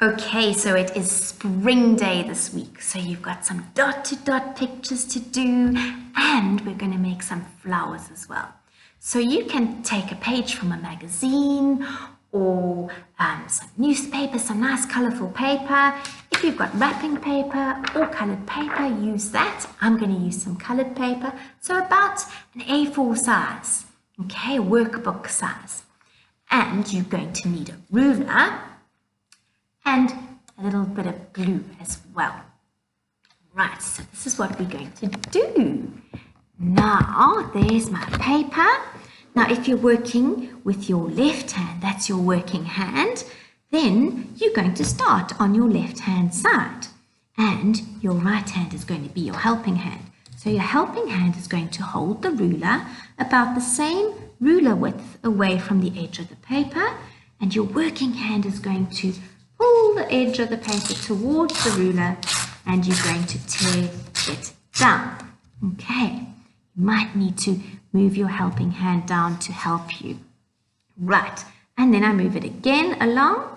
Okay, so it is spring day this week. So you've got some dot-to-dot pictures to do, and we're going to make some flowers as well. So you can take a page from a magazine or some newspaper, some nice colorful paper. If you've got wrapping paper or colored paper, use that. I'm going to use some colored paper, so about an A4 size, okay, workbook size. And you're going to need a ruler and a little bit of glue as well. Right, so this is what we're going to do. Now, there's my paper. Now, if you're working with your left hand, that's your working hand, then you're going to start on your left-hand side. And your right hand is going to be your helping hand. So your helping hand is going to hold the ruler about the same ruler width away from the edge of the paper. And your working hand is going to pull the edge of the paper towards the ruler, and you're going to tear it down. Okay, you might need to move your helping hand down to help you. Right, and then I move it again along,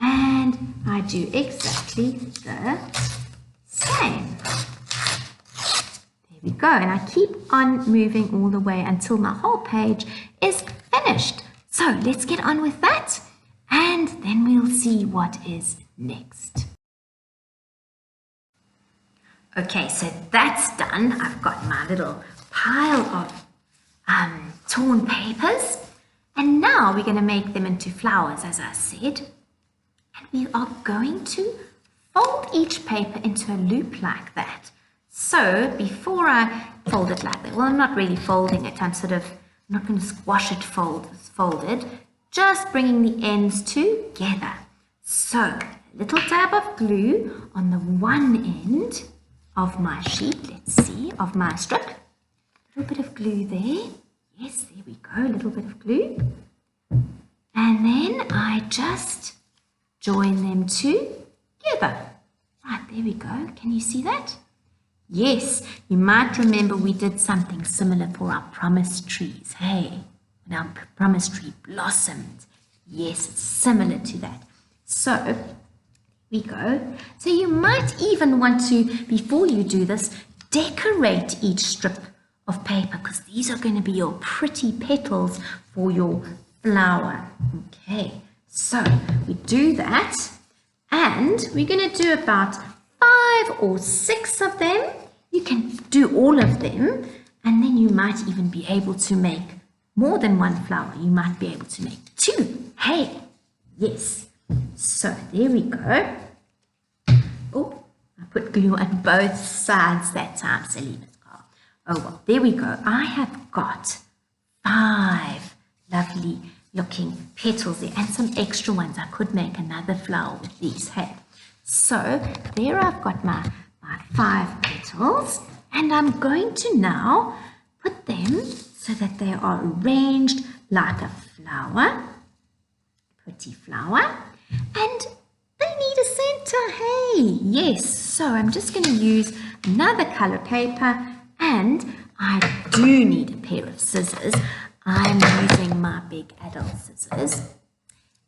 and I do exactly the same. There we go, and I keep on moving all the way until my whole page is finished. So let's get on with that, and then we'll see what is next. Okay, so that's done. I've got my little pile of torn papers, and now we're going to make them into flowers, as I said. And we are going to fold each paper into a loop like that. So before I fold it like that, well, I'm not really folding it. I'm not going to squash it folded, just bringing the ends together. So a little dab of glue on the one end of my sheet, let's see, of my strip. A little bit of glue there. Yes, there we go, a little bit of glue. And then I just join them together. Right, there we go. Can you see that? Yes, you might remember we did something similar for our promise trees. Hey, when our promise tree blossomed. Yes, it's similar to that. So, there we go. So you might even want to, before you do this, decorate each strip of paper, because these are going to be your pretty petals for your flower. Okay, so we do that, and we're going to do about 5 or 6 of them. You can do all of them, and then you might even be able to make more than one flower. You might be able to make 2. Hey, yes. So there we go. Oh, I put glue on both sides that time, silly Miss Carl. Oh, well, there we go. I have got 5 lovely looking petals there, and some extra ones. I could make another flower with these, hey. So there I've got my 5 petals, and I'm going to now put them so that they are arranged like a flower, pretty flower, and they need a center, hey, yes. So I'm just going to use another color paper, and I do need a pair of scissors. I'm using my big adult scissors,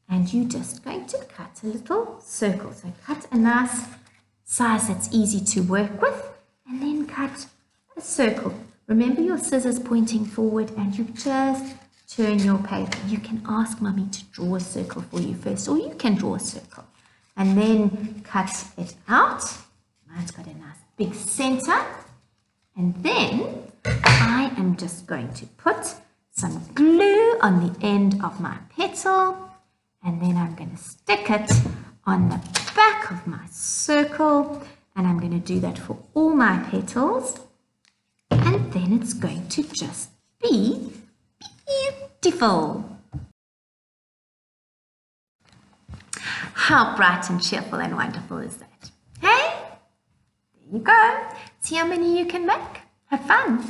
and you're just going to cut a little circle. So cut a nice size that's easy to work with, and then cut a circle. Remember your scissors pointing forward, and you just turn your paper. You can ask Mummy to draw a circle for you first, or you can draw a circle and then cut it out. Mine's got a nice big center, and then I am just going to put some glue on the end of my petal, and then I'm going to stick it on the back of my circle, and I'm going to do that for all my petals, and then it's going to just be beautiful. How bright and cheerful and wonderful is that? Hey, there you go. See how many you can make. Have fun.